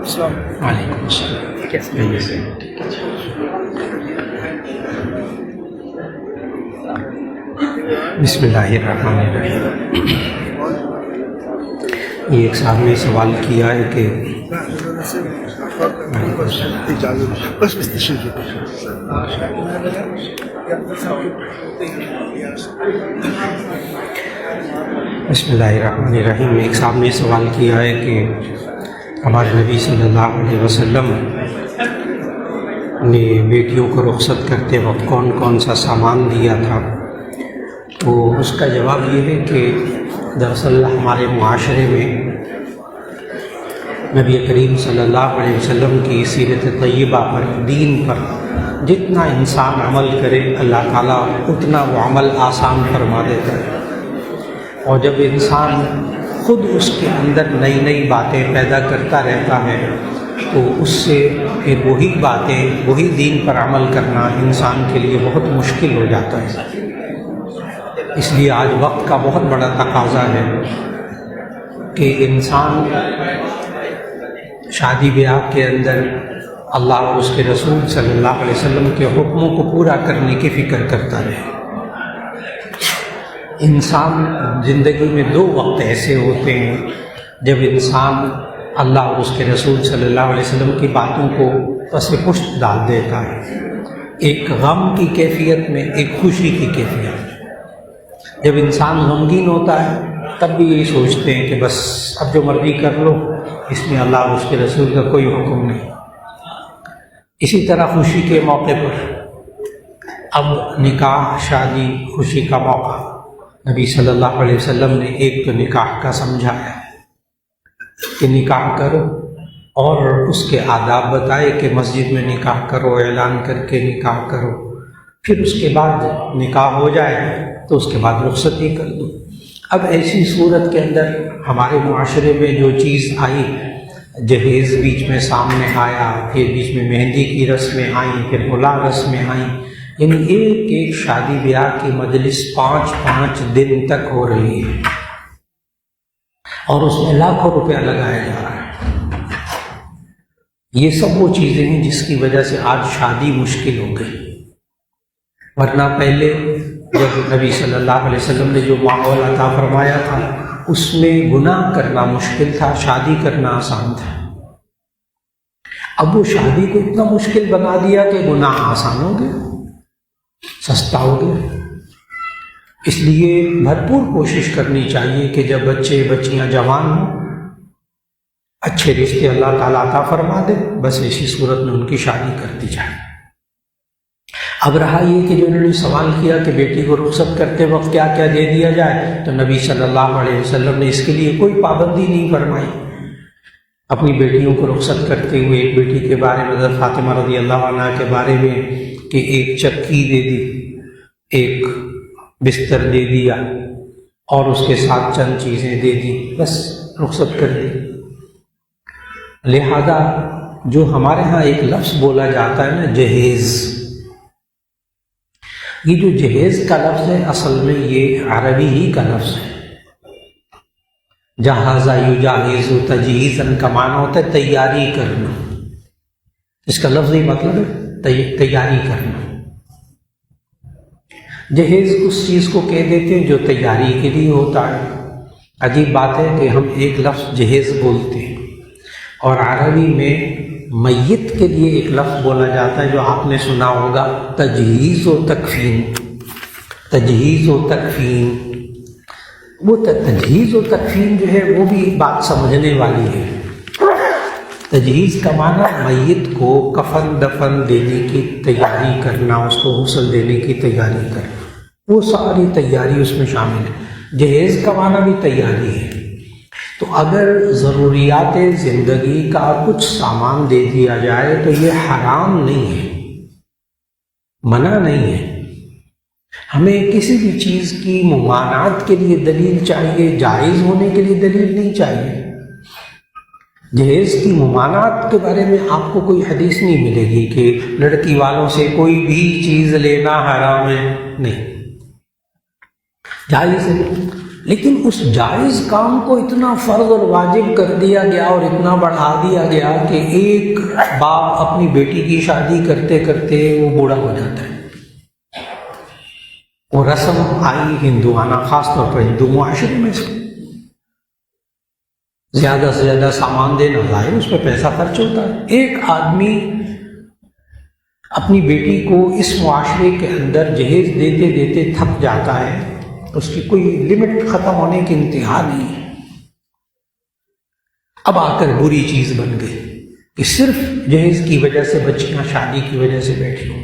وعلیکم السلام. کیسے بسم اللہ الرحمن الرحیم. یہ ایک صاحب نے سوال کیا ہے کہ بسم اللہ الرحمن الرحیم. ایک صاحب نے سوال کیا ہے کہ ہمارے نبی صلی اللہ علیہ وسلم نے بیٹیوں کو رخصت کرتے وقت کون کون سا سامان دیا تھا. تو اس کا جواب یہ ہے کہ دراصل ہمارے معاشرے میں نبی کریم صلی اللہ علیہ وسلم کی سیرت طیبہ پر، دین پر جتنا انسان عمل کرے اللہ تعالیٰ اتنا وہ عمل آسان فرما دیتا ہے. اور جب انسان خود اس کے اندر نئی نئی باتیں پیدا کرتا رہتا ہے تو اس سے پھر وہی باتیں، وہی دین پر عمل کرنا انسان کے لیے بہت مشکل ہو جاتا ہے. اس لیے آج وقت کا بہت بڑا تقاضا ہے کہ انسان شادی بیاہ کے اندر اللہ اور اس کے رسول صلی اللہ علیہ وسلم کے حکموں کو پورا کرنے کی فکر کرتا رہے. انسان زندگی میں دو وقت ایسے ہوتے ہیں جب انسان اللہ اور اس کے رسول صلی اللہ علیہ وسلم کی باتوں کو پس پشت ڈال دیتا ہے. ایک غم کی کیفیت میں، ایک خوشی کی کیفیت میں. جب انسان غمگین ہوتا ہے تب بھی یہی سوچتے ہیں کہ بس اب جو مرضی کر لو، اس میں اللہ اور اس کے رسول کا کوئی حکم نہیں. اسی طرح خوشی کے موقع پر اب نکاح، شادی، خوشی کا موقع، نبی صلی اللہ علیہ وسلم نے ایک تو نکاح کا سمجھایا کہ نکاح کرو، اور اس کے آداب بتائے کہ مسجد میں نکاح کرو، اعلان کر کے نکاح کرو. پھر اس کے بعد نکاح ہو جائے تو اس کے بعد رخصتی کر دو. اب ایسی صورت کے اندر ہمارے معاشرے میں جو چیز آئی، جہیز بیچ میں سامنے آیا، پھر بیچ میں مہندی کی رسمیں آئیں، پھر بلا رسمیں آئیں، یعنی ایک ایک شادی بیاہ کی مجلس 5 دن تک ہو رہی ہے اور اس میں لاکھوں روپیہ لگایا جا رہا ہے. یہ سب وہ چیزیں ہیں جس کی وجہ سے آج شادی مشکل ہو گئی. ورنہ پہلے جب نبی صلی اللہ علیہ وسلم نے جو ماحول عطا فرمایا تھا اس میں گناہ کرنا مشکل تھا، شادی کرنا آسان تھا. اب وہ شادی کو اتنا مشکل بنا دیا کہ گناہ آسان ہو گیا، سستا ہو گیا. اس لیے بھرپور کوشش کرنی چاہیے کہ جب بچے بچیاں جوان ہوں، اچھے رشتے اللہ تعالیٰ عطا فرما دے، بس اسی صورت میں ان کی شادی کر دی جائے. اب رہا یہ کہ جو انہوں نے سوال کیا کہ بیٹی کو رخصت کرتے وقت کیا کیا دے دیا جائے، تو نبی صلی اللہ علیہ وسلم نے اس کے لیے کوئی پابندی نہیں فرمائی. اپنی بیٹیوں کو رخصت کرتے ہوئے ایک بیٹی کے بارے میں، حضرت فاطمہ رضی اللہ عنہ کے بارے میں، کہ ایک چکی دے دی، ایک بستر دے دیا اور اس کے ساتھ چند چیزیں دے دی، بس رخصت کر دی. لہذا جو ہمارے ہاں ایک لفظ بولا جاتا ہے نا، جہیز، یہ جو جہیز کا لفظ ہے اصل میں یہ عربی ہی کا لفظ ہے. جہازہ یجاہز تجہیزا کا معنی ہوتا ہے تیاری کرنا. اس کا لفظی مطلب ہے تیاری کرنا. جہیز اس چیز کو کہہ دیتے ہیں جو تیاری کے لیے ہوتا ہے. عجیب بات ہے کہ ہم ایک لفظ جہیز بولتے ہیں اور عربی میں میت کے لیے ایک لفظ بولا جاتا ہے جو آپ نے سنا ہوگا، تجہیز و تکفین. تجہیز و تکفین، وہ تجہیز و تکفین جو ہے وہ بھی بات سمجھنے والی ہے. تجہیز کا معنی میت کو کفن دفن دینے کی تیاری کرنا، اس کو غسل دینے کی تیاری کرنا، وہ ساری تیاری اس میں شامل ہے. جہیز کا معنی بھی تیاری ہے. تو اگر ضروریات زندگی کا کچھ سامان دے دیا جائے تو یہ حرام نہیں ہے، منع نہیں ہے. ہمیں کسی بھی چیز کی ممانعت کے لیے دلیل چاہیے، جائز ہونے کے لیے دلیل نہیں چاہیے. جہیز کی ممانعت کے بارے میں آپ کو کوئی حدیث نہیں ملے گی کہ لڑکی والوں سے کوئی بھی چیز لینا حرام ہے، نہیں، جائز ہے. لیکن اس جائز کام کو اتنا فرض اور واجب کر دیا گیا اور اتنا بڑھا دیا گیا کہ ایک باپ اپنی بیٹی کی شادی کرتے کرتے وہ بوڑھا ہو جاتا ہے. وہ رسم آئی ہندوانہ، خاص طور پر ہندو معاشرے میں سے زیادہ سے زیادہ سامان دینا ظاہر اس پہ پیسہ خرچ ہوتا ہے. ایک آدمی اپنی بیٹی کو اس معاشرے کے اندر جہیز دیتے دیتے تھک جاتا ہے، اس کی کوئی لمٹ ختم ہونے کی انتہا نہیں ہے. اب آ کر بری چیز بن گئی کہ صرف جہیز کی وجہ سے بچیاں شادی کی وجہ سے بیٹھی ہوں.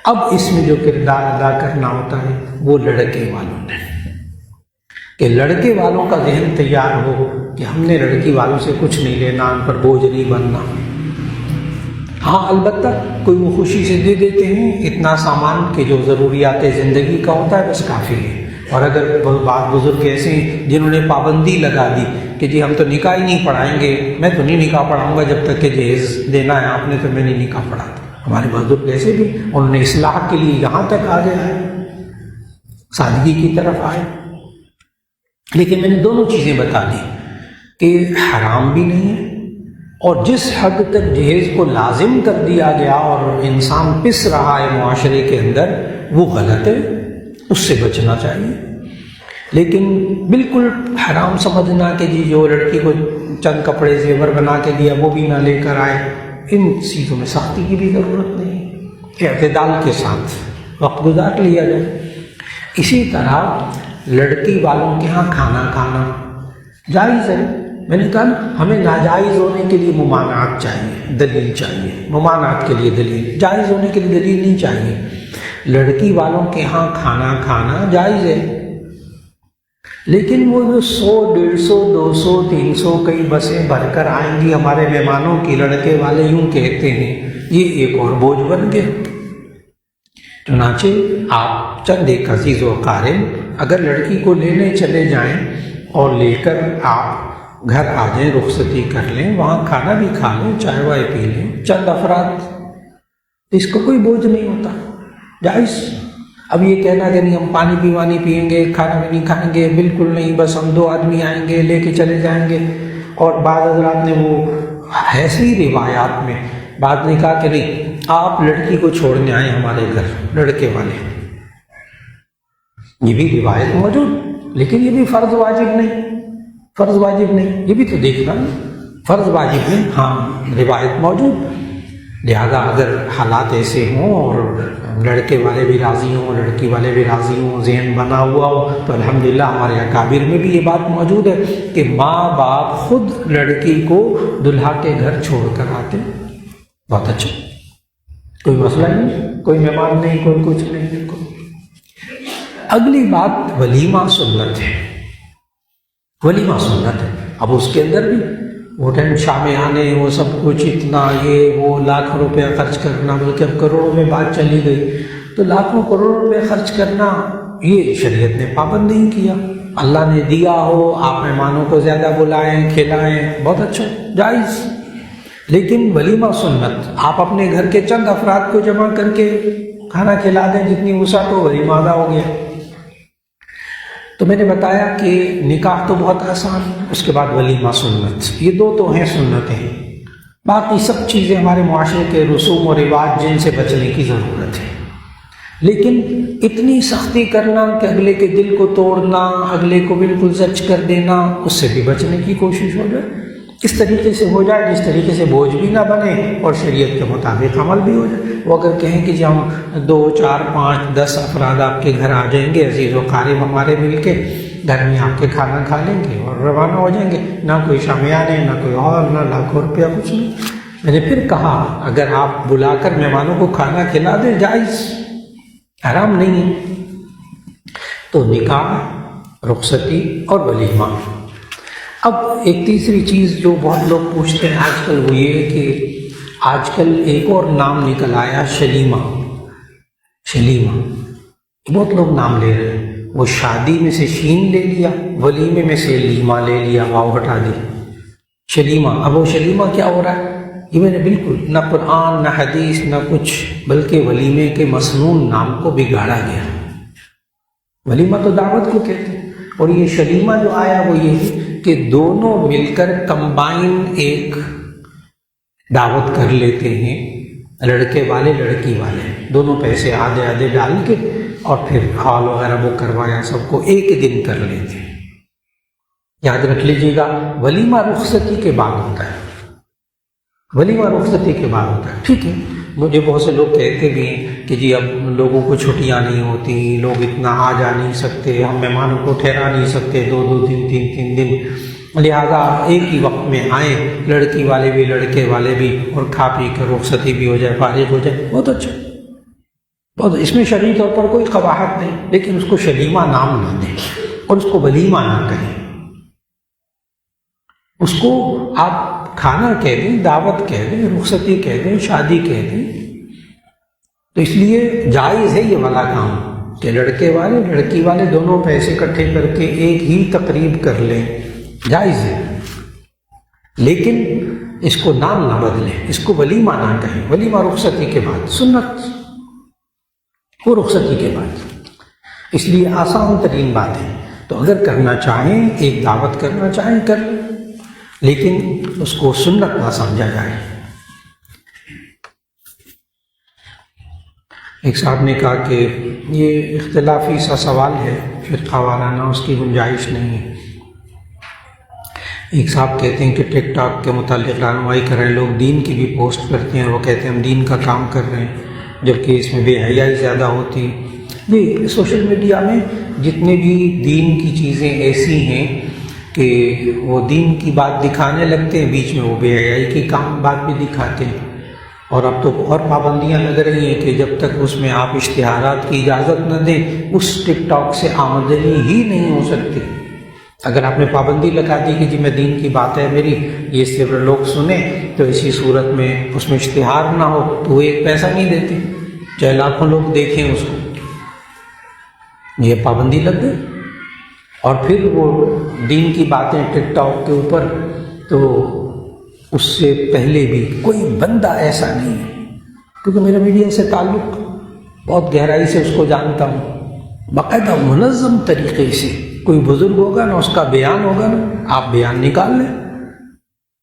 اب اس میں جو کردار ادا کرنا ہوتا ہے وہ لڑکے والوں نے، کہ لڑکے والوں کا ذہن تیار ہو کہ ہم نے لڑکی والوں سے کچھ نہیں لینا، ان پر بوجھ نہیں بننا. ہاں البتہ کوئی وہ خوشی سے دے دیتے ہیں اتنا سامان کہ جو ضروریات زندگی کا ہوتا ہے بس کافی ہے. اور اگر بعض بزرگ ایسے ہیں جنہوں نے پابندی لگا دی کہ جی ہم تو نکاح ہی نہیں پڑھائیں گے، میں تو نہیں نکاح پڑھاؤں گا جب تک کہ جہیز دینا ہے آپ نے، تو میں نہیں نکاح پڑھاتا. ہمارے بزرگ ایسے بھی انہوں نے اصلاح کے لیے یہاں تک آگے آئے، سادگی کی طرف آئے. لیکن میں نے دونوں چیزیں بتا دی کہ حرام بھی نہیں ہے، اور جس حد تک جہیز کو لازم کر دیا گیا اور انسان پس رہا ہے معاشرے کے اندر وہ غلط ہے، اس سے بچنا چاہیے. لیکن بالکل حرام سمجھنا کہ جی جو لڑکی کو چند کپڑے زیور بنا کے دیا وہ بھی نہ لے کر آئے، ان چیزوں میں سختی کی بھی ضرورت نہیں، اعتدال کے ساتھ وقت گزار لیا جائے. اسی طرح لڑکی والوں کے ہاں کھانا کھانا جائز ہے. میں نے کہا نا ہمیں ناجائز ہونے کے لیے ممانعات چاہیے، دلیل چاہیے. ممانعات کے لیے دلیل، جائز ہونے کے لیے دلیل نہیں چاہیے. لڑکی والوں کے ہاں کھانا کھانا جائز ہے، لیکن وہ جو 100 150 200 300 کئی بسیں بھر کر آئیں گی ہمارے مہمانوں کی، لڑکے والے یوں کہتے ہیں، یہ ایک اور بوجھ بن گیا. چنانچہ آپ چند ایک عزیز و اقارب اگر لڑکی کو لینے چلے جائیں اور لے کر آپ گھر آ جائیں، رخصتی کر لیں، وہاں کھانا بھی کھا لیں، چائے وائے پی لیں، چند افراد، اس کو کوئی بوجھ نہیں ہوتا، جائز. اب یہ کہنا کہ نہیں ہم پانی پئیں گے، کھانا بھی نہیں کھائیں گے، بالکل نہیں، بس ہم 2 آدمی آئیں گے لے کے چلے جائیں گے. اور بعض حضرات نے وہ ایسی روایات میں بعد نے کہا کہ نہیں آپ لڑکی کو چھوڑنے آئیں ہمارے گھر، لڑکے والے، یہ بھی روایت موجود، لیکن یہ بھی فرض واجب نہیں، یہ بھی تو دیکھنا فرض واجب نہیں. ہاں روایت موجود، لہذا اگر حالات ایسے ہوں اور لڑکے والے بھی راضی ہوں، لڑکی والے بھی راضی ہوں، ذہن بنا ہوا ہو، تو الحمدللہ ہمارے اکابر میں بھی یہ بات موجود ہے کہ ماں باپ خود لڑکی کو دلہا کے گھر چھوڑ کر آتے. بہت اچھا، کوئی مسئلہ نہیں، کوئی مہمان نہیں، کوئی کچھ نہیں. بالکل. اگلی بات ولیمہ سنت ہے. ولیمہ سنت ہے. اب اس کے اندر بھی وہ ٹائم شامے آنے، وہ سب کچھ اتنا، یہ وہ لاکھ روپیہ خرچ کرنا، بلکہ اب کروڑوں میں بات چلی گئی، تو لاکھوں کروڑوں روپے خرچ کرنا یہ شریعت نے پابند نہیں کیا. اللہ نے دیا ہو، آپ مہمانوں کو زیادہ بلائیں، کھلائیں، بہت اچھا، جائز. لیکن ولیمہ سنت، آپ اپنے گھر کے چند افراد کو جمع کر کے کھانا کھلا دیں، جتنی وسعت ہو، ولیمہ ادا ہو گیا. تو میں نے بتایا کہ نکاح تو بہت آسان، اس کے بعد ولیمہ سنت، یہ 2 تو ہیں سنتیں. باقی سب چیزیں ہمارے معاشرے کے رسوم و رواج جن سے بچنے کی ضرورت ہے. لیکن اتنی سختی کرنا کہ اگلے کے دل کو توڑنا، اگلے کو بالکل زچ کر دینا، اس سے بھی بچنے کی کوشش ہو جائے. اس طریقے سے ہو جائے جس طریقے سے بوجھ بھی نہ بنے اور شریعت کے مطابق عمل بھی ہو جائے. وہ اگر کہیں کہ جی ہم 2 4 5 10 افراد آپ کے گھر آ جائیں گے، عزیز و قارب ہمارے مل کے گھر میں آپ کے کھانا کھا لیں گے اور روانہ ہو جائیں گے، نہ کوئی شامیانے، نہ کوئی اور، نہ لاکھوں روپیہ، کچھ نہیں. میں نے پھر کہا اگر آپ بلا کر مہمانوں کو کھانا کھلا دیں، جائز، حرام نہیں ہے. تو نکاح، رخصتی اور ولیمہ. اب ایک تیسری چیز جو بہت لوگ پوچھتے ہیں آج کل، وہ یہ کہ آج کل ایک اور نام نکل آیا، شلیمہ. بہت لوگ نام لے رہے ہیں. وہ شادی میں سے شین لے لیا، ولیمے میں سے لیمہ لے لیا، واو ہٹا دی، شلیمہ. اب وہ شلیمہ کیا ہو رہا ہے؟ یہ میں نے بالکل نہ قرآن نہ حدیث نہ کچھ، بلکہ ولیمے کے مسنون نام کو بگاڑا گیا. ولیمہ تو دعوت کو کہتے ہیں، اور یہ شلیمہ جو آیا وہ یہ ہے کہ دونوں مل کر کمبائن ایک دعوت کر لیتے ہیں، لڑکے والے لڑکی والے دونوں پیسے آدھے آدھے ڈال کے، اور پھر ہال وغیرہ بک کروایا، سب کو ایک دن کر لیتے ہیں۔ یاد رکھ لیجیے گا، ولیمہ رخصتی کے بعد ہوتا ہے، ولیمہ رخصتی کے بعد ہوتا ہے، ٹھیک ہے۔ مجھے بہت سے لوگ کہتے بھی ہیں کہ جی اب لوگوں کو چھٹیاں نہیں ہوتی، لوگ اتنا آ جا نہیں سکتے، ہم مہمانوں کو ٹھہرا نہیں سکتے 2 دن 3 دن، لہٰذا ایک ہی وقت میں آئیں، لڑکی والے بھی لڑکے والے بھی، اور کھا پی کر رخصتی بھی ہو جائے، فارغ ہو جائے، بہت اچھا، بہت۔ اس میں شرعی طور پر کوئی قباحت نہیں، لیکن اس کو شلیمہ نام نہ دیں اور اس کو ولیمہ نہ کہیں، اس کو آپ کھانا کہہ دیں، دعوت کہہ دیں، رخصتی کہہ دیں، شادی کہہ دیں۔ تو اس لیے جائز ہے یہ والا کام کہ لڑکے والے لڑکی والے دونوں پیسے اکٹھے کر کے ایک ہی تقریب کر لیں، جائز ہے، لیکن اس کو نام نہ بدلیں، اس کو ولیمہ نہ کہیں۔ ولیمہ رخصتی کے بعد، سنت وہ رخصتی کے بعد، اس لیے آسان ترین بات ہے۔ تو اگر کرنا چاہیں، ایک دعوت کرنا چاہیں کر لیں، لیکن اس کو سنت نہ سمجھا جائے۔ ایک صاحب نے کہا کہ یہ اختلافی سا سوال ہے، فرقہ وارانہ اس کی گنجائش نہیں ہے۔ ایک صاحب کہتے ہیں کہ ٹک ٹاک کے متعلق رہنمائی کر رہے ہیں، لوگ دین کی بھی پوسٹ کرتے ہیں، وہ کہتے ہیں ہم دین کا کام کر رہے ہیں، جبکہ اس میں بے حیائی زیادہ ہوتی ہے۔ نہیں، سوشل میڈیا میں جتنے بھی دین کی چیزیں ایسی ہیں کہ وہ دین کی بات دکھانے لگتے ہیں، بیچ میں وہ بے حیائی کی بات بھی دکھاتے ہیں، اور اب تو اور پابندیاں لگ رہی ہیں کہ جب تک اس میں آپ اشتہارات کی اجازت نہ دیں، اس ٹک ٹاک سے آمدنی ہی نہیں ہو سکتی۔ اگر آپ نے پابندی لگا دی کہ جی میں دین کی بات ہے میری، یہ صرف لوگ سنیں، تو اسی صورت میں اس میں اشتہار نہ ہو تو وہ ایک پیسہ نہیں دیتے، چاہے لاکھوں لوگ دیکھیں اس کو، یہ پابندی لگ گئی۔ اور پھر وہ دین کی باتیں ٹک ٹاک کے اوپر، تو اس سے پہلے بھی کوئی بندہ ایسا نہیں ہے، کیونکہ میرا میڈیا سے تعلق بہت گہرائی سے اس کو جانتا ہوں، باقاعدہ منظم طریقے سے کوئی بزرگ ہوگا نا، اس کا بیان ہوگا نا، آپ بیان نکال لیں،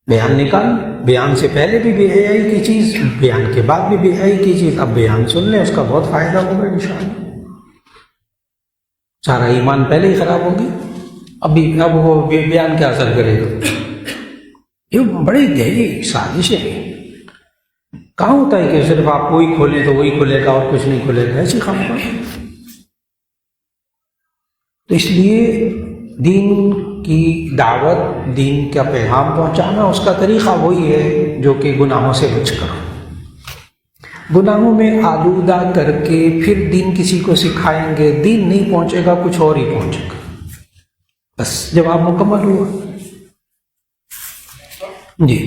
بیان نکال لیں، بیان سے پہلے بھی بے حیائی کی چیز، بیان کے بعد بھی بے حیائی کی چیز، اب بیان سن لیں، اس کا بہت فائدہ ہوگا انشاءاللہ۔ سارا ایمان پہلے ہی خراب ہوگی، اب وہ بیان کیا اثر کرے گا؟ یہ بڑی گہری سازشیں ہیں۔ کہاں ہوتا ہے کہ صرف آپ وہی کھولیں تو وہی کھلے گا اور کچھ نہیں کھلے گا، ایسی خاموشی۔ تو اس لیے دین کی دعوت، دین کا پیغام پہنچانا، اس کا طریقہ وہی ہے جو کہ گناہوں سے بچ کر، گناہوں میں آلودہ کر کے پھر دین کسی کو سکھائیں گے، دین نہیں پہنچے گا، کچھ اور ہی پہنچے گا۔ بس جواب مکمل ہوا جی۔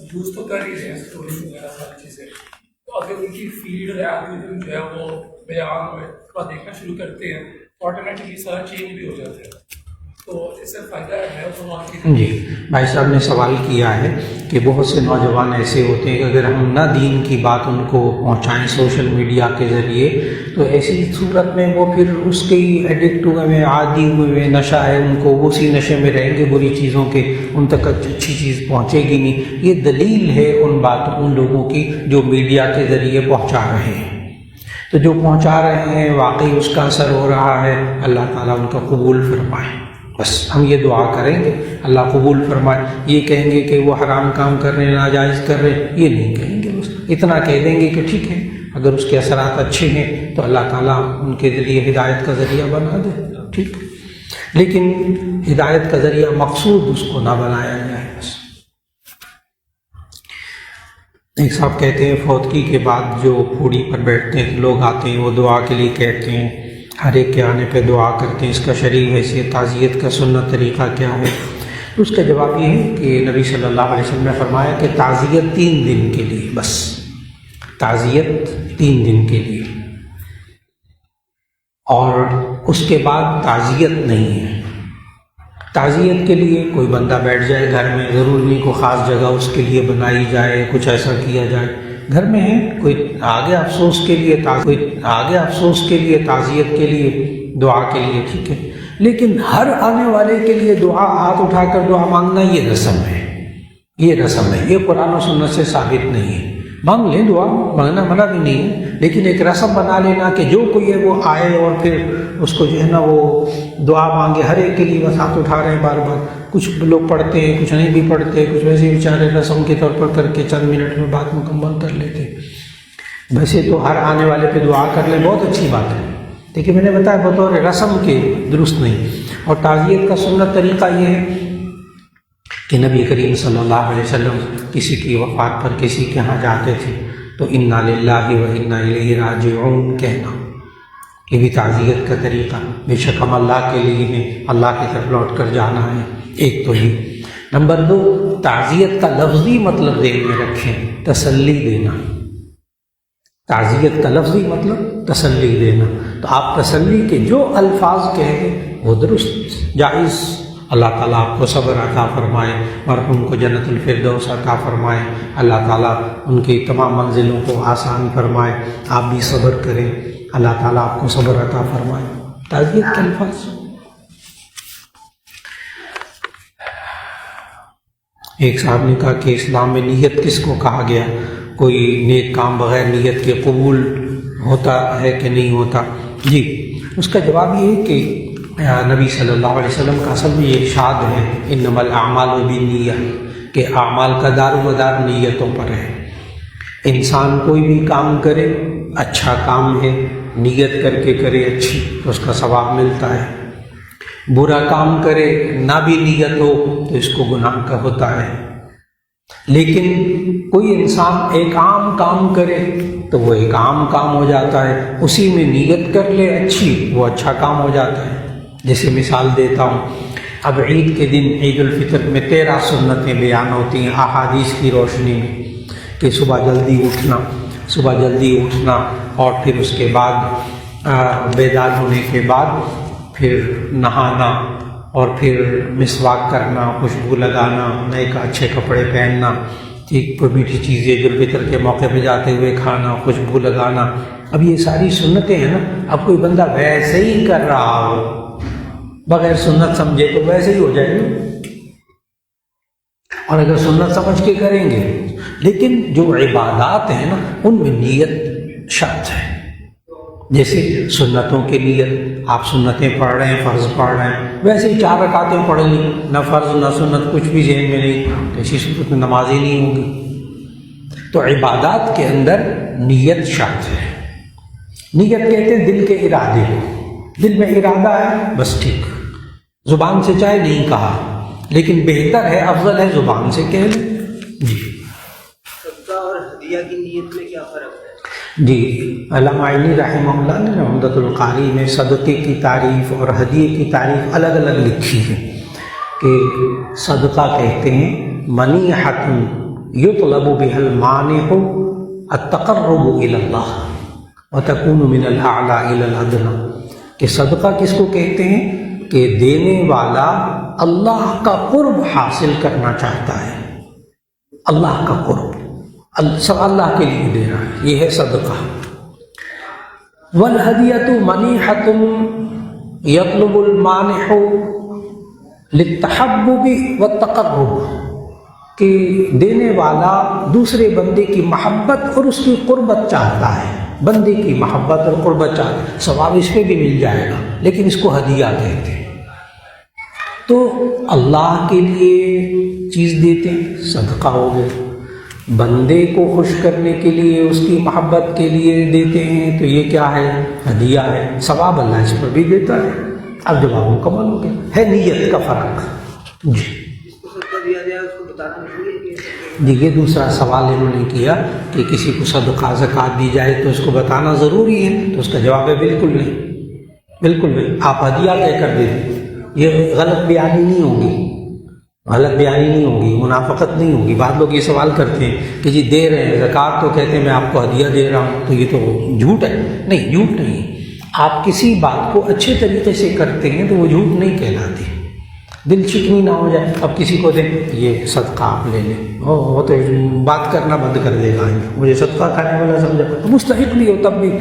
یوز تو کر ہی رہے ہیں اسٹوریز وغیرہ ساری چیزیں، تو اگر ان کی فیڈ اور ایلگورتھم جو ہے وہ بیان ہوئے تو دیکھنا شروع کرتے ہیں، آٹومیٹکلی سارا چینج بھی ہو جاتا ہے، تو اس سے فائدہ ہے تو جی۔ بھائی صاحب نے سوال کیا ہے کہ بہت سے نوجوان ایسے ہوتے ہیں کہ اگر ہم نہ دین کی بات ان کو پہنچائیں سوشل میڈیا کے ذریعے، تو ایسی صورت میں وہ پھر اس کے ایڈکٹ ہوئے ہوئے، عادی ہوئے ہوئے، نشہ ہے ان کو، وہ اسی نشے میں رہیں گے بری چیزوں کے، ان تک اچھی چیز پہنچے گی نہیں۔ یہ دلیل ہے ان لوگوں کی جو میڈیا کے ذریعے پہنچا رہے ہیں۔ تو جو پہنچا رہے ہیں واقعی اس کا اثر ہو رہا ہے، اللہ تعالیٰ ان کا قبول فرمائے۔ بس ہم یہ دعا کریں گے اللہ قبول فرمائے۔ یہ کہیں گے کہ وہ حرام کام کر رہے ہیں، ناجائز کر رہے ہیں، یہ نہیں کہیں گے، بس اتنا کہہ دیں گے کہ ٹھیک ہے، اگر اس کے اثرات اچھے ہیں تو اللہ تعالیٰ ان کے ذریعے ہدایت کا ذریعہ بنا دے، ٹھیک، لیکن ہدایت کا ذریعہ مقصود اس کو نہ بنایا جائے۔ بس ایک صاحب کہتے ہیں فوتگی کے بعد جو پھوڑی پر بیٹھتے ہیں لوگ آتے ہیں، وہ دعا کے لیے کہتے ہیں، ہر ایک کے آنے پہ دعا کرتے ہیں، اس کا شرعی حیثیت، تعزیت کا سنت طریقہ کیا ہے؟ تو اس کا جواب یہ ہے کہ نبی صلی اللہ علیہ وسلم نے فرمایا کہ تعزیت 3 دن کے لیے، بس تعزیت 3 دن کے لیے، اور اس کے بعد تعزیت نہیں ہے۔ تعزیت کے لیے کوئی بندہ بیٹھ جائے گھر میں، ضرور نہیں کوئی خاص جگہ اس کے لیے بنائی جائے، کچھ ایسا کیا جائے، گھر میں ہیں، کوئی آگے افسوس کے لیے تعزیت کے لیے، دعا کے لیے، ٹھیک ہے، لیکن ہر آنے والے کے لیے دعا، ہاتھ اٹھا کر دعا مانگنا یہ رسم ہے، یہ قرآن و سنت سے ثابت نہیں ہے۔ مانگ لیں، دعا مانگنا منع بھی نہیں ہے، لیکن ایک رسم بنا لینا کہ جو کوئی ہے وہ آئے اور پھر اس کو جو ہے نا وہ دعا مانگے، ہر ایک کے لیے بس ہاتھ اٹھا رہے ہیں بار بار۔ کچھ لوگ پڑھتے ہیں، کچھ نہیں بھی پڑھتے، کچھ ویسے بیچارے رسم کے طور پر کر کے چند منٹ میں بات مکمل کر لیتے۔ ویسے تو ہر آنے والے پہ دعا کر لیں، بہت اچھی بات ہے، لیکن میں نے بتایا بطور رسم کے درست نہیں۔ اور تعزیت کا سنت طریقہ یہ ہے کہ نبی کریم صلی اللہ علیہ وسلم کسی کی وفات پر کسی کے ہاں جاتے تھے تو انا للہ و انا الیہ راجعون کہنا، یہ بھی تعزیت کا طریقہ، بے شک ہم اللہ کے لیے ہیں، اللہ کی طرف لوٹ کر جانا ہے۔ ایک تو یہ۔ نمبر 2، تعزیت کا لفظی مطلب ذہن میں رکھیں، تسلی دینا۔ تعزیت کا لفظی مطلب تسلی دینا، تو آپ تسلی کے جو الفاظ کہیں گے وہ درست، جائز۔ اللہ تعالیٰ آپ کو صبر عطا فرمائے، مرحوم کو جنت الفردوس عطا فرمائے، اللہ تعالیٰ ان کی تمام منزلوں کو آسان فرمائے، آپ بھی صبر کریں، اللہ تعالیٰ آپ کو صبر عطا فرمائے۔ تعزیت کے الفاظ۔ ایک صاحب نے کہا کہ اسلام میں نیت کس کو کہا گیا؟ کوئی نیک کام بغیر نیت کے قبول ہوتا ہے کہ نہیں ہوتا؟ جی، اس کا جواب یہ ہے کہ نبی صلی اللہ علیہ وسلم کا اصل میں یہ ارشاد ہے، انما الاعمال بالنیۃ، کہ اعمال کا دار و مدار نیتوں پر ہے۔ انسان کوئی بھی کام کرے، اچھا کام ہے، نیت کر کے کرے اچھی تو اس کا ثواب ملتا ہے، برا کام کرے نہ بھی نیت ہو تو اس کو گناہ کا ہوتا ہے۔ لیکن کوئی انسان ایک عام کام کرے تو وہ ایک عام کام ہو جاتا ہے، اسی میں نیت کر لے اچھی، وہ اچھا کام ہو جاتا ہے۔ جیسے مثال دیتا ہوں، اب عید کے دن عید الفطر میں 13 سنتیں بیان ہوتی ہیں احادیث کی روشنی میں، کہ صبح جلدی اٹھنا اور پھر اس کے بعد بیدار ہونے کے بعد پھر نہانا اور پھر مسواک کرنا، خوشبو لگانا، نئے کا اچھے کپڑے پہننا، ٹھیک، میٹھی چیزیں عید الفطر کے موقع پہ جاتے ہوئے کھانا، خوشبو لگانا۔ اب یہ ساری سنتیں ہیں نا، اب کوئی بندہ ویسے ہی کر رہا ہو بغیر سنت سمجھے تو ویسے ہی ہو جائے گا، اور اگر سنت سمجھ کے کریں گے، لیکن جو عبادات ہیں نا ان میں نیت شرط ہے۔ جیسے سنتوں کے نیت، آپ سنتیں پڑھ رہے ہیں، فرض پڑھ رہے ہیں، ویسے ہی 4 رکعتیں پڑھ لی، نہ فرض نہ سنت کچھ بھی ذہن میں نہیں، تو اسی صورت میں نماز ہی نہیں ہوگی۔ تو عبادات کے اندر نیت شرط ہے۔ نیت کہتے ہیں دل کے ارادے کو، دل میں ارادہ ہے بس ٹھیک، زبان سے چاہے نہیں کہا، لیکن بہتر ہے، افضل ہے زبان سے کہہ لیں۔ جی، صدقہ اور ہدیہ کی نیت میں کیا فرق ہے؟ جی، علامہ عینی رحمہ اللہ نے عمدۃ القاری میں صدقے کی تعریف اور ہدیے کی تعریف الگ الگ لکھی ہے، کہ صدقہ کہتے ہیں منیحۃ یطلب بها المانح التقرب الی اللہ وتکون من الاعلی الی الادنی، کہ صدقہ کس کو کہتے ہیں؟ کہ دینے والا اللہ کا قرب حاصل کرنا چاہتا ہے، اللہ کا قرب، سب اللہ کے لیے دے رہا ہے، یہ ہے صدقہ۔ والہدیۃ منیحۃ یطلب المانح للتحبب والتقرب، کہ دینے والا دوسرے بندے کی محبت اور اس کی قربت چاہتا ہے، بندے کی محبت اور قربت چاہتا ہے، ثواب اس پہ بھی مل جائے گا، لیکن اس کو ہدیہ کہتے ہیں۔ تو اللہ کے لیے چیز دیتے ہیں، صدقہ ہو گیا، بندے کو خوش کرنے کے لیے، اس کی محبت کے لیے دیتے ہیں تو یہ کیا ہے؟ ہدیہ ہے، ثواب اللہ اس پر بھی دیتا ہے۔ اب جواب مکمل ہو گیا، ہے نیت کا فرق۔ جی، اس کو صدقہ دیا جائے، اس کو بتانا ضروری ہے؟ یہ دوسرا سوال انہوں نے کیا کہ کسی کو صدقہ زکوٰۃ دی جائے تو اس کو بتانا ضروری ہے، تو اس کا جواب ہے بالکل نہیں، بالکل نہیں، آپ ہدیہ کہہ کر دے دیں، یہ غلط بیانی نہیں ہوگی، منافقت نہیں ہوگی۔ بعض لوگ یہ سوال کرتے ہیں کہ جی دے رہے ہیں زکوٰۃ تو کہتے ہیں میں آپ کو ہدیہ دے رہا ہوں، تو یہ تو جھوٹ ہے۔ نہیں، جھوٹ نہیں، آپ کسی بات کو اچھے طریقے سے کرتے ہیں تو وہ جھوٹ نہیں کہلاتی۔ دل چکنی نہ ہو جائے. اب کسی کو دیں یہ صدقہ آپ لے لیں، وہ تو بات کرنا بند کر دے گا، مجھے صدقہ کھانے والا سمجھا، تو مستحق بھی ہو تب بھی.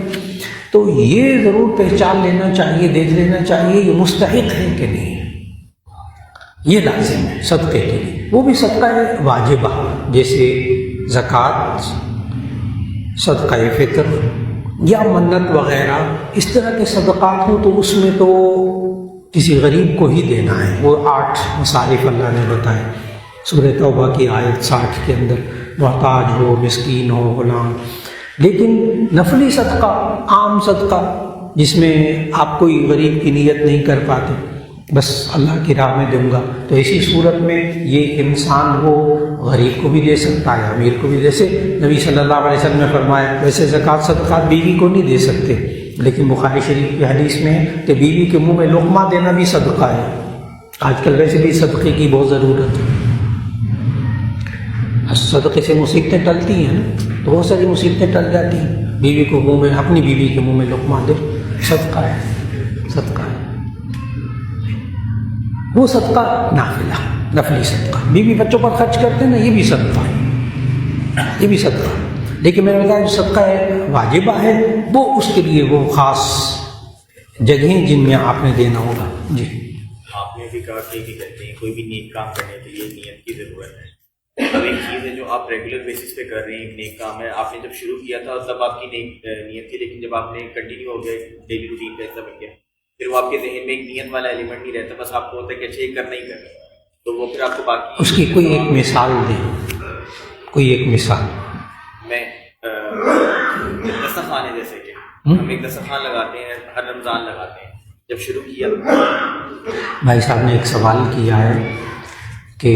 تو یہ ضرور پہچان لینا چاہیے، دیکھ لینا چاہیے یہ مستحق ہے کہ نہیں. یہ لازم ہے صدقے کے لیے. وہ بھی صدقہ واجبہ جیسے زکوٰۃ، صدقہ فطر یا منت وغیرہ، اس طرح کے صدقات ہوں تو اس میں تو کسی غریب کو ہی دینا ہے. وہ 8 مصارف اللہ نے بتائے سورہ توبہ کی آیت 60 کے اندر، محتاج ہو، مسکین ہو، غلام. لیکن نفلی صدقہ، عام صدقہ جس میں آپ کوئی غریب کی نیت نہیں کر پاتے، بس اللہ کی راہ میں دوں گا، تو ایسی صورت میں یہ انسان وہ غریب کو بھی دے سکتا ہے، امیر کو بھی. جیسے نبی صلی اللہ علیہ وسلم نے فرمایا، ویسے زکوٰۃ صدقات بیوی کو نہیں دے سکتے، لیکن بخاری شریف کی حدیث میں ہے کہ بیوی کے منہ میں لقمہ دینا بھی صدقہ ہے. آج کل ویسے بھی صدقے کی بہت ضرورت ہے. صدقے سے مصیبتیں ٹلتی ہیں نا، تو بہت ساری مصیبتیں ٹل جاتی ہیں. بیوی کو منہ میں، اپنی بیوی کے منہ میں لقمہ دے، صدقہ ہے، صدقہ ہے. وہ صدقہ نافلہ، نفلی صدقہ. بیوی بچوں پر خرچ کرتے ہیں نا، یہ بھی صدقہ ہے، یہ بھی صدقہ ہے. لیکن میں نے بتایا جو صدقہ ہے واجبہ ہے، وہ اس کے لیے وہ خاص جگہیں جن میں آپ نے دینا ہوگا. جی آپ نے بھی کہا کہ کہتے ہیں کوئی بھی نیک کام کرنے کے لیے نیت کی ضرورت ہے. اب ایک چیز ہے جو آپ ریگولر بیسس پہ کر رہے ہیں، ایک نیک کام ہے، آپ نے جب شروع کیا تھا تب آپ کی نیت تھی، لیکن جب آپ نے کنٹینیو ہو گیا ڈیلی روٹین کا حصہ بن گیا، پھر وہ آپ کے ذہن میں ایک نیت والا ایلیمنٹ نہیں رہتا، بس آپ کو ہوتا ہے کہ اچھا یہ کرنا ہی کرنا، تو وہ پھر آپ کو باقی اس کی کوئی ایک مثال دیں، کوئی ایک مثال. میں دسترخوان ہے، جیسے کہ ہم ایک دسترخوان لگاتے ہیں، ہر رمضان لگاتے ہیں. جب شروع کیا بھائی صاحب نے ایک سوال کیا ہے کہ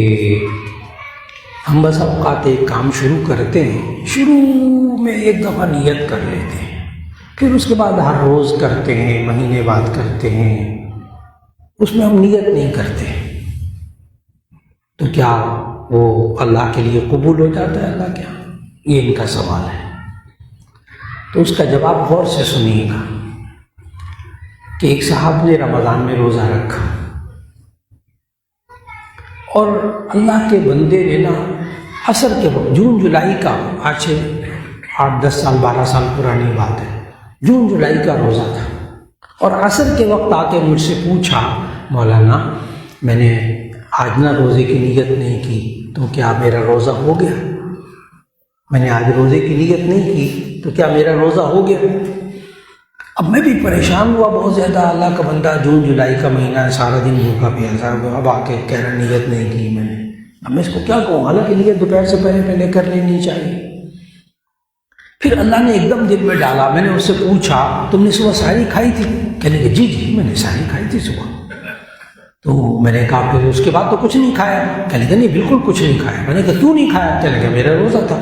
ہم بس اوقات ایک کام شروع کرتے ہیں، شروع میں ایک دفعہ نیت کر لیتے ہیں، پھر اس کے بعد ہر روز کرتے ہیں، مہینے بعد کرتے ہیں، اس میں ہم نیت نہیں کرتے، تو کیا وہ اللہ کے لیے قبول ہو جاتا ہے اللہ کے یہاں؟ یہ ان کا سوال ہے. تو اس کا جواب غور سے سنیے گا کہ ایک صاحب نے رمضان میں روزہ رکھا اور اللہ کے بندے نے نا عصر کے وقت، جون جولائی کا، آج سے 8-10 سال 12 سال پرانی بات ہے، جون جولائی کا روزہ تھا، اور عصر کے وقت آ کے مجھ سے پوچھا، مولانا میں نے آج نہ روزے کی نیت نہیں کی، تو کیا میرا روزہ ہو گیا؟ میں نے آج روزے کی نیت نہیں کی تو کیا میرا روزہ ہو گیا؟ اب میں بھی پریشان ہوا بہت زیادہ. اللہ کا بندہ، جون جولائی کا مہینہ ہے، سارا دن بھوکا پیاسا، اب آ کے کہہ رہا نیت نہیں کی میں نے. اب میں اس کو کیا کہوں؟ حالانکہ نیت دوپہر سے پہلے کر لینی چاہیے. پھر اللہ نے ایک دم دل میں ڈالا. میں نے اس سے پوچھا تم نے صبح سحری کھائی تھی؟ کہنے کہ جی میں نے سحری کھائی تھی صبح. تو میں نے کہا پھر اس کے بعد تو کچھ نہیں کھایا؟ کہنے کہ نہیں بالکل کچھ نہیں کھایا. میں نے کہا کیوں نہیں کھایا؟ کہنے کہ میرا روزہ تھا.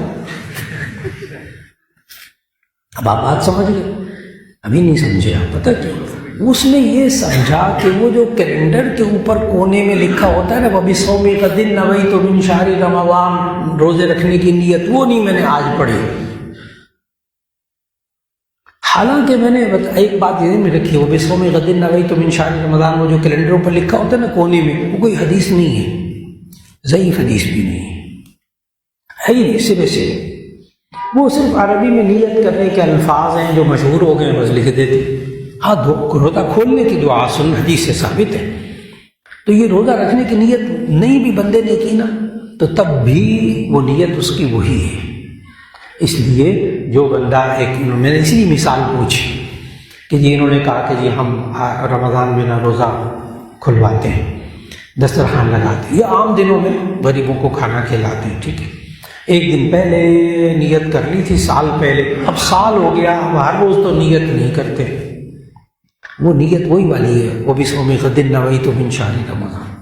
اب آپ بات سمجھ گئے؟ ابھی نہیں سمجھے آپ. پتہ کیوں؟ اس نے یہ سمجھا کہ وہ جو کیلنڈر کے اوپر کونے میں لکھا ہوتا ہے نا، وہ بھی سومی کا دن نوئی تو من شہر رمضان، روزے رکھنے کی نیت، وہ نہیں میں نے آج پڑھی. حالانکہ میں نے ایک بات یہ میں رکھی، وہ بھی سومی کا دن نوئی تو من شہر رمضان، وہ جو کیلنڈروں پر لکھا ہوتا ہے نا کونے میں، وہ کوئی حدیث نہیں ہے، ضعیف حدیث بھی نہیں ہے ہی نہیں سرے سے. وہ صرف عربی میں نیت کرنے کے الفاظ ہیں جو مشہور ہو گئے، بس لکھ دیتے. ہاں روزہ کھولنے کی دعا سن حدیث سے ثابت ہے. تو یہ روزہ رکھنے کی نیت نہیں بھی بندے نے کی نا، تو تب بھی وہ نیت اس کی وہی ہے. اس لیے جو بندہ میں نے اسی مثال پوچھی کہ جی انہوں نے کہا کہ جی ہم رمضان میں نا روزہ کھلواتے ہیں، دسترخوان لگاتے ہیں، یا عام دنوں میں غریبوں کو کھانا کھلاتے ہیں، ٹھیک ہے. ایک دن پہلے نیت کر لی تھی، سال پہلے، اب سال ہو گیا، اب ہر روز تو نیت نہیں کرتے. وہ نیت وہی والی ہے، وہ بھی سومی کا دن نوئی تو من شہر رمضان.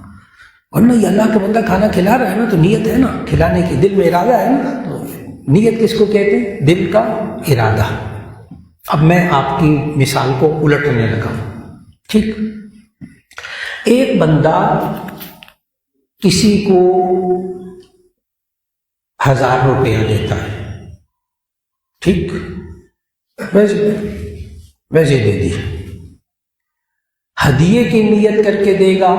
ورنہ یہ اللہ کا بندہ کھانا کھلا رہا ہے نا، تو نیت ہے نا کھلانے کی، دل میں ارادہ ہے نا. تو نیت کس کو کہتے ہیں؟ دل کا ارادہ. اب میں آپ کی مثال کو الٹنے لگا. ٹھیک، ایک بندہ کسی کو 1000 روپیہ دیتا ہے، ٹھیک، ویسے دے دیا. ہدیے کی نیت کر کے دے گا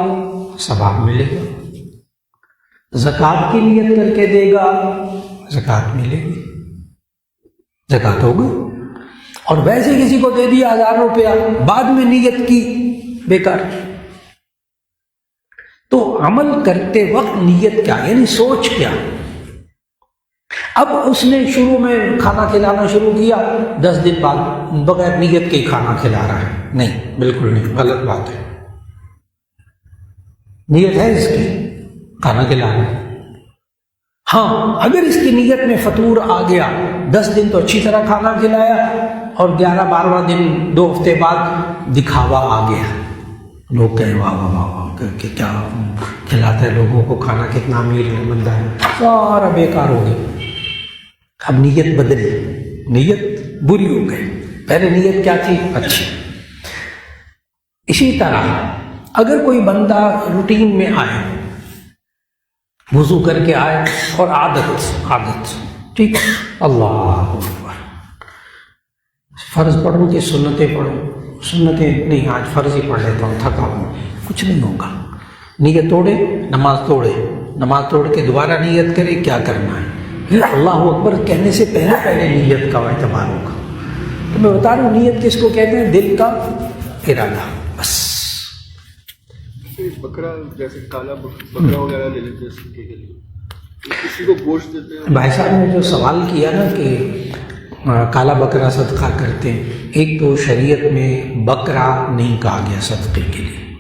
ثواب ملے گا. زکوٰۃ کی نیت کر کے دے گا, زکوٰۃ ملے گی, زکوٰۃ ہوگا. اور ویسے کسی کو دے دیا 1000 روپیہ, بعد میں نیت کی, بیکار. تو عمل کرتے وقت نیت کیا, یعنی سوچ کیا. اب اس نے شروع میں کھانا کھلانا شروع کیا, 10 دن بعد بغیر نیت کے ہی کھانا کھلا رہا ہے, نہیں, بالکل نہیں, غلط بات ہے. نیت ہے اس کی کھانا کھلانا. ہاں اگر اس کی نیت میں فطور آ گیا, 10 دن تو اچھی طرح کھانا کھلایا, اور 11-12 دن 2 ہفتے بعد دکھاوا آ گیا, لوگ کہیں واہ واہ واہ واہ کہ کیا کھلاتا ہے لوگوں کو کھانا, کتنا امیر ہے, بندہ ہے, سارا بیکار ہو گیا. اب نیت بدلی, نیت بری ہو گئی, پہلے نیت کیا تھی, اچھی. اسی طرح اگر کوئی بندہ روٹین میں آئے, وضو کر کے آئے اور عادت ٹھیک, اللہ اکبر, فرض پڑھوں کہ سنتیں پڑھوں, سنتیں نہیں, آج فرض ہی پڑھ لیتا ہوں, تھکا ہوں, کچھ نہیں ہوگا. نیت توڑے, نماز توڑ کے دوبارہ نیت کرے, کیا کرنا ہے. یہ اللہ اکبر کہنے سے پہلے نیت کا اعتبار ہوگا. تو میں بتا رہا ہوں نیت کس کو کہتے ہیں, دل کا ارادہ, بس. بکرا جیسے کالا بکرا وغیرہ لے لیتے ہیں کے لیے, کسی کو گوشت دیتے ہیں. بھائی صاحب نے جو سوال کیا نا کہ کالا بکرا صدقہ کرتے ہیں, ایک تو شریعت میں بکرا نہیں کہا گیا صدقے کے لیے,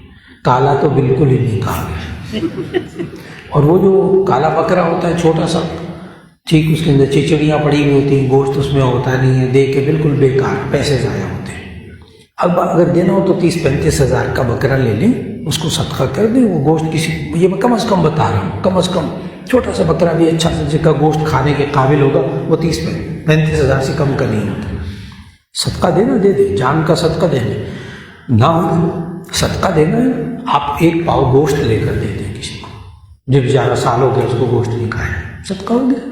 کالا تو بالکل ہی نہیں کہا گیا. اور وہ جو کالا بکرا ہوتا ہے چھوٹا سا, ٹھیک, اس کے اندر چچڑیاں پڑی ہوئی ہوتی ہیں, گوشت اس میں ہوتا نہیں ہے, دے کے بالکل بیکار, پیسے ضائع ہوتے ہیں. اب اگر دینا ہو تو 30-35 ہزار کا بکرا لے لیں, اس کو صدقہ کر دیں. وہ گوشت کسی, یہ میں کم از کم بتا رہا ہوں, کم از کم چھوٹا سا بکرا بھی اچھا سا جس کا گوشت کھانے کے قابل ہوگا, وہ 30-35 ہزار سے کم کا نہیں ہوتا. صدقہ دینا دے دیں, جان کا صدقہ دینا, نہ صدقہ دینا ہے, آپ 1 پاؤ گوشت لے کر دے دیں کسی کو, جو بیچارہ سال ہو گیا اس کو گوشت نہیں کھایا, صدقہ ہو گیا.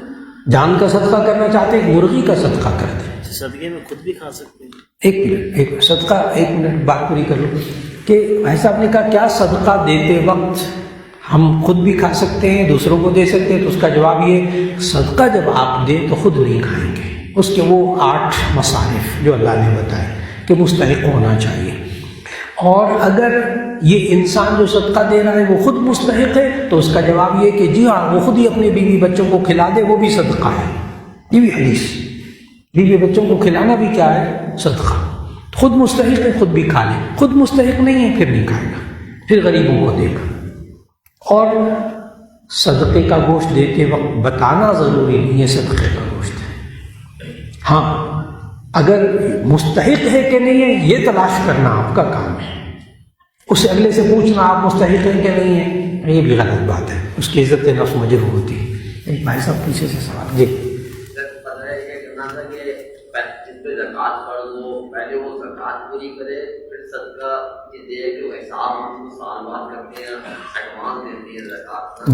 جان کا صدقہ کرنا چاہتے ہیں, مرغی کا صدقہ کر دیں. صدقے میں خود بھی کھا سکتے ہیں. ایک صدقہ, 1 منٹ بات پوری کر لو, کہ بھائی صاحب نے کہا کیا صدقہ دیتے وقت ہم خود بھی کھا سکتے ہیں, دوسروں کو دے سکتے ہیں. تو اس کا جواب یہ, صدقہ جب آپ دیں تو خود نہیں کھائیں گے, اس کے وہ 8 مصارف جو اللہ نے بتائے کہ مستحق ہونا چاہیے. اور اگر یہ انسان جو صدقہ دے رہا ہے وہ خود مستحق ہے, تو اس کا جواب یہ کہ جی ہاں, وہ خود ہی اپنے بیوی بچوں کو کھلا دے, وہ بھی صدقہ ہے. یہ بھی حدیث, بیوی بچوں کو کھلانا بھی کیا ہے, صدقہ. خود مستحق ہے, خود بھی کھا لے, خود مستحق نہیں ہے پھر نہیں کھائے گا, پھر غریبوں کو دے گا. اور صدقے کا گوشت دیتے وقت بتانا ضروری نہیں ہے صدقے کا گوشت ہے. ہاں اگر مستحق ہے کہ نہیں ہے یہ تلاش کرنا آپ کا کام ہے, اس سے اگلے سے پوچھنا آپ مستحق ہیں کہ نہیں ہے, یہ بھی غلط بات ہے, اس کی عزت نفس مجروح ہوتی ہے. ایک بھائی صاحب پیچھے سے سوال. جی زکوٰۃ فرض ہو, پہلے وہ زکوٰۃ پوری کرے, پھر صدقہ دے کے وہ حساب ہم سال بعد کرتے ہیں, ایڈوانس دیتے ہیں زکوٰۃ کا.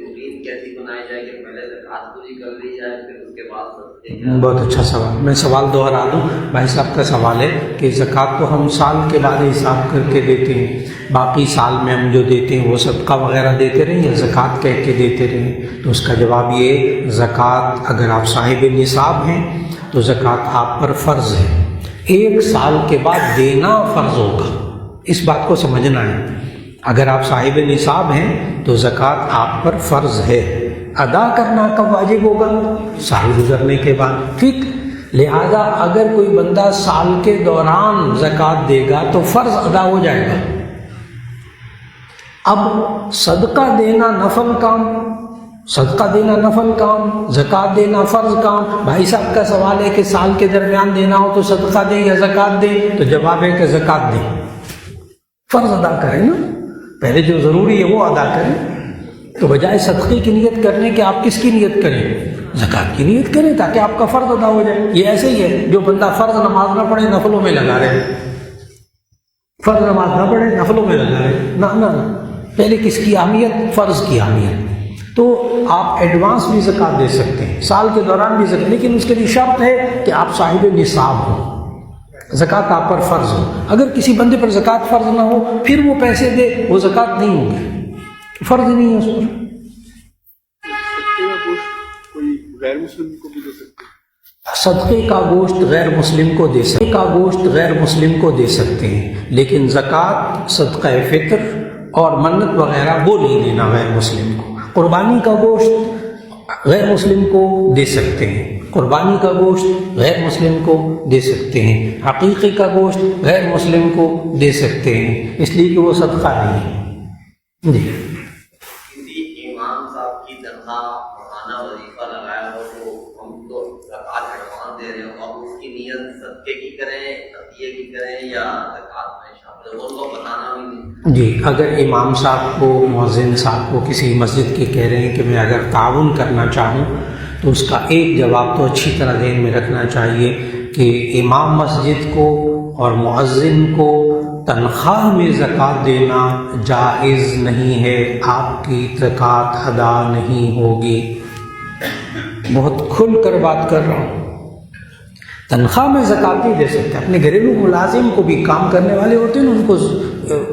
روٹین کیسی بنائی جائے کہ پہلے زکوٰۃ پوری کر لی جائے, پھر اس کے بعد صدقے. بہت اچھا سوال. میں سوال دوہرا دوں, بھائی صاحب کا سوال ہے کہ زکوٰۃ تو ہم سال کے بعد حساب کر کے دیتے ہیں, باقی سال میں ہم جو دیتے ہیں وہ صدقہ وغیرہ دیتے رہیں یا زکوٰۃ کہہ کے دیتے رہیں. تو اس کا جواب یہ, زکوٰۃ اگر آپ صاحب نصاب ہیں تو زکوٰۃ آپ پر فرض ہے, 1 سال کے بعد دینا فرض ہوگا. اس بات کو سمجھنا ہے, اگر آپ صاحب نصاب ہیں تو زکوٰۃ آپ پر فرض ہے, ادا کرنا کب واجب ہوگا, سال گزرنے کے بعد. ٹھیک, لہذا اگر کوئی بندہ سال کے دوران زکوٰۃ دے گا تو فرض ادا ہو جائے گا. اب صدقہ دینا نفل کام, صدقہ دینا نفل کام, زکوٰۃ دینا فرض کام. بھائی صاحب کا سوال ہے کہ سال کے درمیان دینا ہو تو صدقہ دیں یا زکوٰۃ دیں, تو جواب ہے کہ زکوٰۃ دیں. فرض ادا کریں نا, پہلے جو ضروری ہے وہ ادا کریں. تو بجائے صدقے کی نیت کرنے کے آپ کس کی نیت کریں, زکوٰۃ کی نیت کریں تاکہ آپ کا فرض ادا ہو جائے. یہ ایسے ہی ہے جو بندہ فرض نماز نہ پڑھے نفلوں میں لگا رہے, فرض نماز نہ پڑھے نفلوں میں لگا رہے. نہ, پہلے کس کی اہمیت, فرض کی اہمیت. تو آپ ایڈوانس بھی زکوٰۃ دے سکتے ہیں, سال کے دوران بھی زکوٰۃ, لیکن اس کے لیے شرط ہے کہ آپ صاحب نصاب ہوں. زکوٰۃ آپ پر فرض ہو. اگر کسی بندے پر زکوٰۃ فرض نہ ہو پھر وہ پیسے دے، وہ زکوٰۃ نہیں ہوگی، فرض نہیں ہے اس پر. صدقے کا گوشت کوئی غیر مسلم کو بھی دے سکتے ہیں؟ صدقے کا گوشت غیر مسلم کو دے سکتے ہیں، کا گوشت غیر مسلم کو دے سکتے ہیں، لیکن زکوٰۃ، صدقہ فطر اور منت وغیرہ وہ نہیں دینا غیر مسلم کو. قربانی کا گوشت غیر مسلم کو دے سکتے ہیں، قربانی کا گوشت غیر مسلم کو دے سکتے ہیں، عقیقے کا گوشت غیر مسلم کو دے سکتے ہیں، اس لیے کہ وہ صدقہ نہیں ہے. جی کسی امام صاحب کی تنخواہ ماہانہ وظیفہ لگایا ہو تو ہم تو زکوٰۃ ایڈوانس دے رہے ہوں، اب اس کی نیت صدقے کی کریں، عطیے کی کریں یا زکوٰۃ میں شامل ہو، ان کو بتانا بھی نہیں. جی، اگر امام صاحب کو، مؤذن صاحب کو کسی مسجد کے کہہ رہے ہیں کہ میں اگر تعاون کرنا چاہوں تو اس کا ایک جواب تو اچھی طرح ذہن میں رکھنا چاہیے کہ امام مسجد کو اور مؤذن کو تنخواہ میں زکوٰۃ دینا جائز نہیں ہے، آپ کی زکوٰۃ ادا نہیں ہوگی. بہت کھل کر بات کر رہا ہوں. تنخواہ میں زکوٰۃ نہیں دے سکتے. اپنے گھریلو ملازم کو بھی، کام کرنے والے ہوتے ہیں نا، ان کو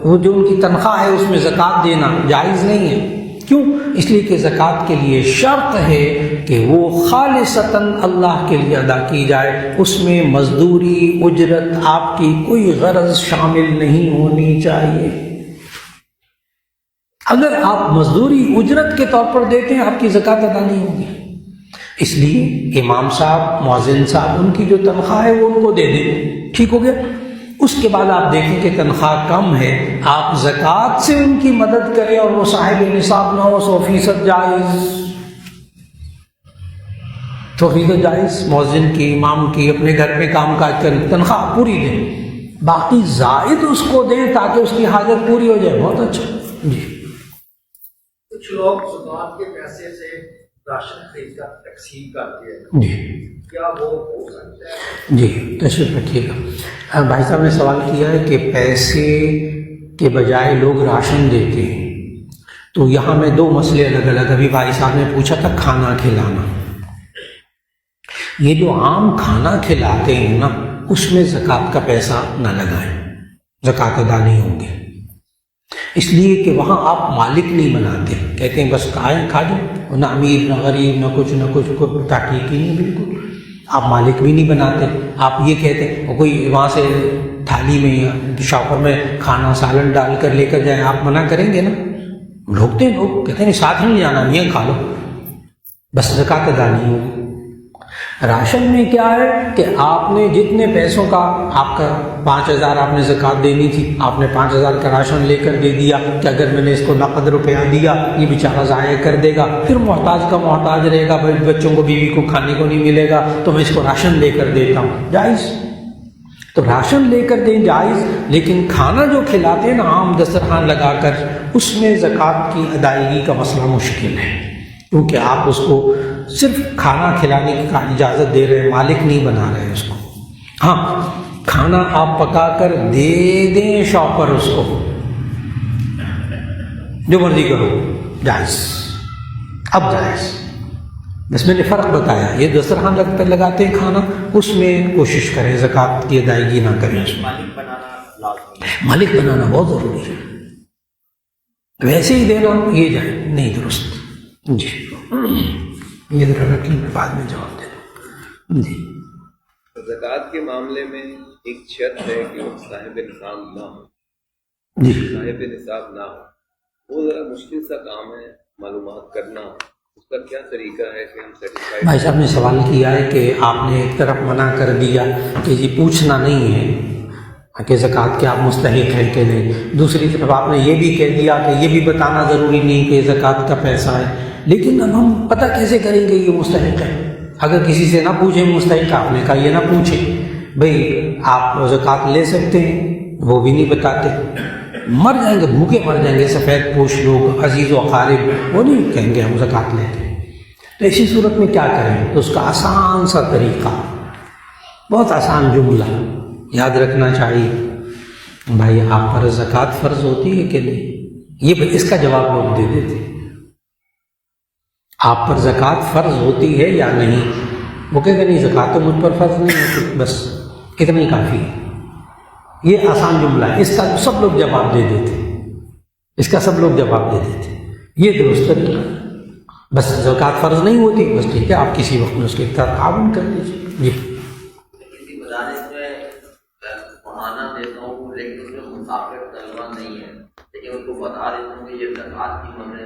وہ جو ان کی تنخواہ ہے اس میں زکوٰۃ دینا جائز نہیں ہے. کیوں؟ اس لیے کہ زکوٰۃ کے لیے شرط ہے کہ وہ خالصتاً اللہ کے لیے ادا کی جائے، اس میں مزدوری، اجرت، آپ کی کوئی غرض شامل نہیں ہونی چاہیے. اگر آپ مزدوری، اجرت کے طور پر دیتے ہیں آپ کی زکوٰۃ ادا نہیں ہوگی. اس لیے امام صاحب، مؤذن صاحب، ان کی جو تنخواہ ہے وہ ان کو دے دیں. ٹھیک ہو گیا؟ اس کے بعد آپ دیکھیں کہ تنخواہ کم ہے، آپ زکوٰۃ سے ان کی مدد کریں اور وہ صاحب نصاب نہ ہو، 100% جائز، 100% جائز. مؤذن کی، امام کی، اپنے گھر میں کام کاج کریں، تنخواہ پوری دیں، باقی زائد اس کو دیں تاکہ اس کی حاجت پوری ہو جائے. بہت اچھا. جی کچھ لوگ زکوٰۃ کے پیسے سے راشن خرید کر تقسیم کرتے ہیں، جی کیا وہ ہو سکتا ہے؟ جی تشریف رکھیے گا. بھائی صاحب نے سوال کیا ہے کہ پیسے کے بجائے لوگ راشن دیتے ہیں، تو یہاں میں دو مسئلے الگ الگ. ابھی بھائی صاحب نے پوچھا تھا کھانا کھلانا. یہ جو عام کھانا کھلاتے ہیں نا، اس میں زکوٰۃ کا پیسہ نہ لگائیں، زکوٰۃ ادا نہیں ہوں گے. اس لیے کہ وہاں آپ مالک نہیں بناتے، کہتے ہیں بس کھائیں کھا جائیں، نہ امیر نہ غریب نہ کچھ کوئی تحقیق ہی نہیں. بالکل آپ مالک بھی نہیں بناتے. آپ یہ کہتے ہیں کوئی وہاں سے تھالی میں یا شاپر میں کھانا سالن ڈال کر لے کر جائیں، آپ منع کریں گے نا؟ روکتے ہیں لوگ، کہتے ہیں ساتھ نہیں جانا، یہ کھا لو، بس زکوٰۃ ادا نہیں ہوگی. راشن میں کیا ہے کہ آپ نے جتنے پیسوں کا، آپ کا 5,000 آپ نے زکوٰۃ دینی تھی، آپ نے 5,000 کا راشن لے کر دے دیا کہ اگر میں نے اس کو نقد روپیہ دیا یہ بیچارہ ضائع کر دے گا، پھر محتاج کا محتاج رہے گا، بچوں کو، بیوی کو کھانے کو نہیں ملے گا، تو میں اس کو راشن لے کر دیتا ہوں. جائز. تو راشن لے کر دیں جائز، لیکن کھانا جو کھلاتے ہیں نا عام دسترخوان لگا کر، اس میں زکوٰۃ کی ادائیگی کا مسئلہ مشکل ہے، کیونکہ آپ اس کو صرف کھانا کھلانے کی اجازت دے رہے ہیں، مالک نہیں بنا رہے اس کو. ہاں کھانا آپ پکا کر دے دیں شاپ پر، اس کو جو مرضی کرو، جائز. اب جائز. بس میں نے فرق بتایا. یہ دسترخوان لگاتے ہیں کھانا، اس میں کوشش کریں زکوٰۃ کی ادائیگی نہ کریں. مالک بنانا لازمی ہے. مالک بنانا بہت ضروری ہے. ویسے ہی دینا یہ جائے نہیں درست. جی یہ ذرا رکھیں، میں بعد میں جواب دے دوں. جی زکوٰۃ کے معاملے میں ایک شرط ہے کہ وہ صاحب نصاب نہ ہو. جی صاحب نصاب نہ ہو وہ ذرا مشکل سا کام ہے معلومات کرنا. اس کا کیا طریقہ ہے کہ ہم سیٹسفائی؟ بھائی صاحب نے سوال کیا ہے کہ آپ نے ایک طرف منع کر دیا کہ جی پوچھنا نہیں ہے کہ زکوٰۃ کے آپ مستحق ہیں کہ نہیں، دوسری طرف آپ نے یہ بھی کہہ دیا کہ یہ بھی بتانا ضروری نہیں کہ زکوٰۃ کا پیسہ ہے. لیکن اب ہم پتہ کیسے کریں گے یہ مستحق ہے؟ اگر کسی سے نہ پوچھیں مستحق، آپ نے کہا یہ نہ پوچھیں. بھئی آپ زکوٰۃ لے سکتے ہیں، وہ بھی نہیں بتاتے، مر جائیں گے، بھوکے مر جائیں گے. سفید پوش لوگ، عزیز و اقارب، وہ نہیں کہیں گے ہم زکوٰۃ لیتے ہیں. تو ایسی صورت میں کیا کریں؟ تو اس کا آسان سا طریقہ، بہت آسان جملہ یاد رکھنا چاہیے. بھائی آپ پر زکوٰۃ فرض ہوتی ہے کہ نہیں؟ یہ اس کا جواب لوگ دے دیتے. آپ پر زکوٰۃ فرض ہوتی ہے یا نہیں؟ وہ کہے گا نہیں زکوٰۃ تو مجھ پر فرض نہیں ہوتی، بس اتنا ہی کافی ہے. یہ آسان جملہ ہے، اس کا سب لوگ جواب دے دیتے، اس کا سب لوگ جواب دے دیتے، یہ درست طریقہ۔ بس زکوٰۃ فرض نہیں ہوتی، بس ٹھیک ہے آپ کسی وقت میں اس کے ساتھ تعاون کر دیجیے۔ جی کسی مدارس میں پڑھانا دیتا ہوں لیکن اس میں مسافر طلبہ نہیں ہے، لیکن ان کو بتا دیتا ہوں کہ یہ زکوٰۃ کی میں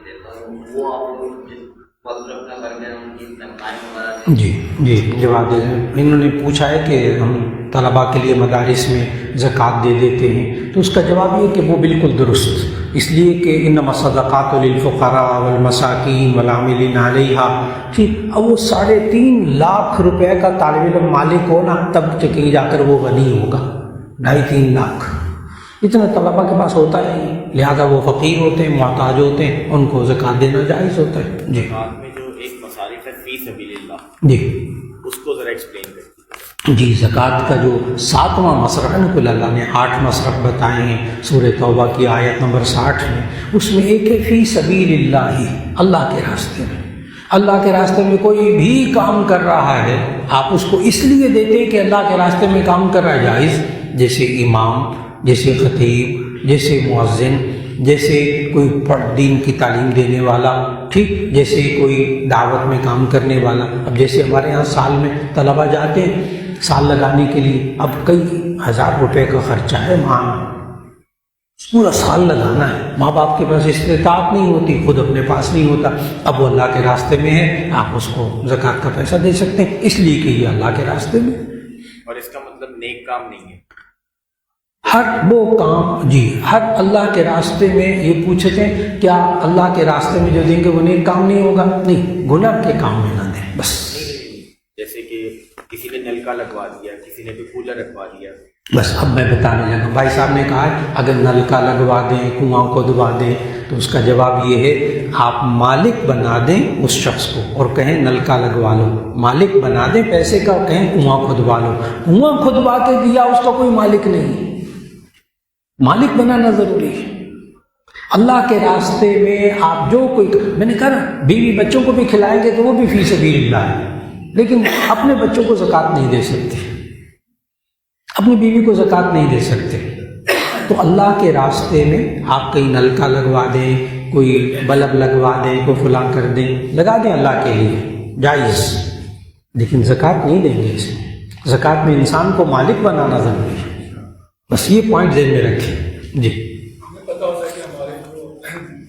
دیتا ہوں، وہ آپ لوگ جس مصرف نہ کر کے ان کی تنخواہیں وغیرہ جی جی جواب دے دیں۔ انہوں نے پوچھا ہے کہ ہم طلباء کے لیے مدارس میں زکوٰۃ دے دیتے ہیں، تو اس کا جواب یہ کہ وہ بالکل درست، اس لیے کہ انما الصدقات للفقراء والمساکین والعاملین علیہا، ٹھیک۔ اب وہ 3.5 لاکھ روپے کا طالب علم مالک ہو نا، تب کہیں جا کر وہ غنی ہوگا۔ 2.5-3 لاکھ اتنا طلباء کے پاس ہوتا ہے، لہذا وہ فقیر ہوتے ہیں، محتاج ہوتے ہیں، ان کو زکوٰۃ دینا جائز ہوتا ہے۔ جی زکوٰۃ میں جو ایک مصارف ہے فی سبیل اللہ، جی اس کو ذرا ایکسپلین کریں۔ جی زکوٰۃ کا جو 7واں مصرف ہے نا، کل اللہ نے 8 مصرف بتائے ہیں سورہ توبہ کی آیت نمبر 60 میں، اس میں ایک ہے فی سبیل اللہ، اللہ کے راستے میں۔ اللہ کے راستے میں کوئی بھی کام کر رہا ہے، آپ اس کو اس لیے دیتے ہیں کہ اللہ کے راستے میں کام کر رہا ہے، جائز، جیسے امام، جیسے خطیب، جیسے مؤذن، جیسے کوئی دین کی تعلیم دینے والا، ٹھیک، جیسے کوئی دعوت میں کام کرنے والا۔ اب جیسے ہمارے ہاں سال میں طلبہ جاتے ہیں سال لگانے کے لیے، اب کئی 1000 روپے کا خرچہ ہے ماہ میں، پورا سال لگانا ہے، ماں باپ کے پاس استطاعت نہیں ہوتی، خود اپنے پاس نہیں ہوتا، اب وہ اللہ کے راستے میں ہے، آپ اس کو زکوٰۃ کا پیسہ دے سکتے ہیں، اس لیے کہ یہ اللہ کے راستے میں۔ اور اس کا مطلب نیک کام نہیں ہے، ہر وہ کام، جی ہر اللہ کے راستے میں، یہ پوچھتے ہیں کیا اللہ کے راستے میں جو دیں گے وہ نیک کام نہیں ہوگا؟ نہیں، گناہ کے کام میں نہ دیں بس۔ جیسے کہ کسی نے نلکا لگوا دیا، کسی نے بھی کولر رکھوا دیا۔ بس اب میں بتانے لگا، بھائی صاحب نے کہا ہے اگر نلکا لگوا دیں، کنواں کو دبا دیں، تو اس کا جواب یہ ہے آپ مالک بنا دیں اس شخص کو اور کہیں نلکا لگوا لو، مالک بنا دیں پیسے کا اور کہیں کنواں کو دبا لو۔ کنواں کھدوا کے دیا اس کا کوئی مالک نہیں، مالک بنانا ضروری ہے۔ اللہ کے راستے میں آپ جو کوئی، میں نے کہا نا بیوی بچوں کو بھی کھلائیں گے تو وہ بھی فی سبیل اللہ ہے، لیکن اپنے بچوں کو زکوٰۃ نہیں دے سکتے، اپنی بیوی کو زکوٰۃ نہیں دے سکتے۔ تو اللہ کے راستے میں آپ کہیں نلکا لگوا دیں، کوئی بلب لگوا دیں، کوئی فلاں کر دیں، لگا دیں اللہ کے لیے، جائز، لیکن زکوٰۃ نہیں دیں گے اس میں۔ زکوٰۃ میں انسان کو مالک بنانا ضروری ہے، بس یہ پوائنٹ ذہن میں رکھیں۔ جی ہمیں پتہ ہوتا ہے کہ ہمارے جو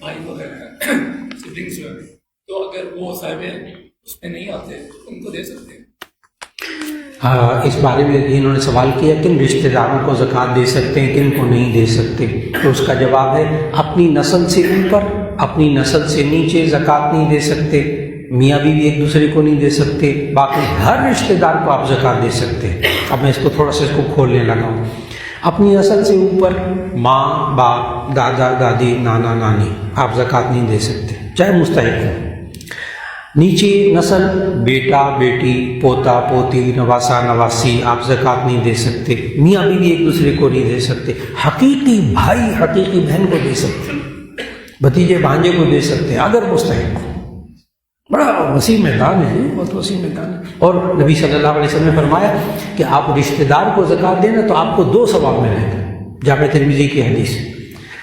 بھائی وغیرہ ہیں، سبلنگس جو ہیں، تو اگر وہ صاحب اس میں نہیں آتے تو ان کو دے سکتے ہیں۔ اس بارے میں انہوں نے سوال کیا کن رشتہ داروں کو زکوٰۃ دے سکتے ہیں، کن کو نہیں دے سکتے، تو اس کا جواب ہے اپنی نسل سے اوپر، اپنی نسل سے نیچے زکوٰۃ نہیں دے سکتے، میاں بیوی ایک دوسرے کو نہیں دے سکتے، باقی ہر رشتہ دار کو آپ زکوٰۃ دے سکتے ہیں۔ اب میں اس کو تھوڑا سا اس کو کھولنے لگا ہوں۔ اپنی نسل سے اوپر ماں باپ، دادا دادی، نانا نانی، آپ زکوٰۃ نہیں دے سکتے چاہے مستحق ہو۔ نیچے نسل بیٹا بیٹی، پوتا پوتی، نواسا نواسی، آپ زکوٰۃ نہیں دے سکتے۔ میاں بیوی ایک دوسرے کو نہیں دے سکتے، حقیقی بھائی حقیقی بہن کو دے سکتے، بھتیجے بھانجے کو دے سکتے اگر مستحق ہو۔ بڑا وسیع میدان ہے، بہت وسیع میدان ہے۔ اور نبی صلی اللہ علیہ وسلم نے فرمایا کہ آپ رشتہ دار کو زکوٰۃ دیں نا تو آپ کو 2 ثواب ملے گا، جامع ترمذی کی حدیث۔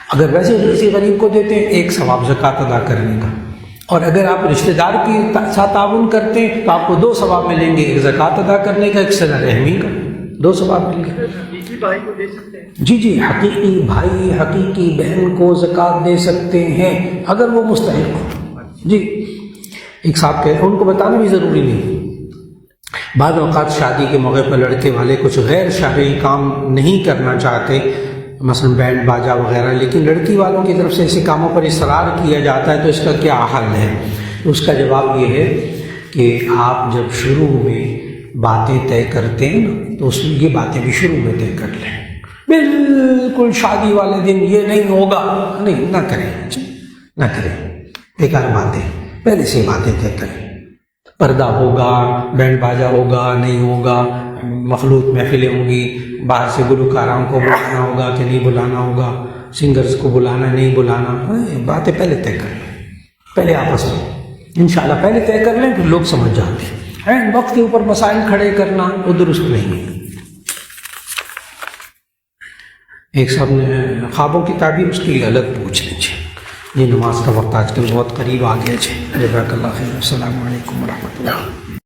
اگر ویسے کسی غریب کو دیتے ہیں 1 ثواب زکوٰۃ ادا کرنے کا، اور اگر آپ رشتہ دار کے ساتھ تعاون کرتے ہیں تو آپ کو 2 ثواب ملیں گے، 1 زکوٰۃ ادا کرنے کا، 1 صلہ رحمی کا، 2 ثواب ملیں گے۔ حقیقی بھائی کو دے سکتے ہیں؟ جی جی، حقیقی بھائی حقیقی بہن کو زکوٰۃ دے سکتے ہیں اگر وہ مستحق ہو۔ جی ایک صاحب کہ ان کو بتانا بھی ضروری نہیں، بعض اوقات شادی کے موقع پر لڑکے والے کچھ غیر شرعی کام نہیں کرنا چاہتے، مثلا بینڈ باجا وغیرہ، لیکن لڑکی والوں کی طرف سے ایسے کاموں پر اصرار کیا جاتا ہے، تو اس کا کیا حل ہے؟ اس کا جواب یہ ہے کہ آپ جب شروع میں باتیں طے کرتے ہیں نا تو اس میں یہ باتیں بھی شروع میں طے کر لیں، بالکل شادی والے دن یہ نہیں ہوگا، نہیں، نہ کریں بیکار باتیں، پہلے سے باتیں طے کریں، پردہ ہوگا، بینڈ باجا ہوگا نہیں ہوگا، مخلوط محفلیں ہوں گی، باہر سے گلوکاروں کو بلانا ہوگا کہ نہیں بلانا ہوگا، سنگرز کو بلانا نہیں بلانا، باتیں پہلے طے کر لیں، پہلے آپس میں انشاءاللہ پہلے طے کر لیں، پھر لوگ سمجھ جاتے ہیں۔ وقت کے اوپر مسائل کھڑے کرنا وہ درست نہیں ہے۔ ایک صاحب نے خوابوں کی تعبیر اس کے لیے الگ پوچھ لیجیے. یہ نماز کا وقت آج کل بہت قریب آ گیا ہے. جزاک اللہ خیر. السلام علیکم ورحمۃ اللہ.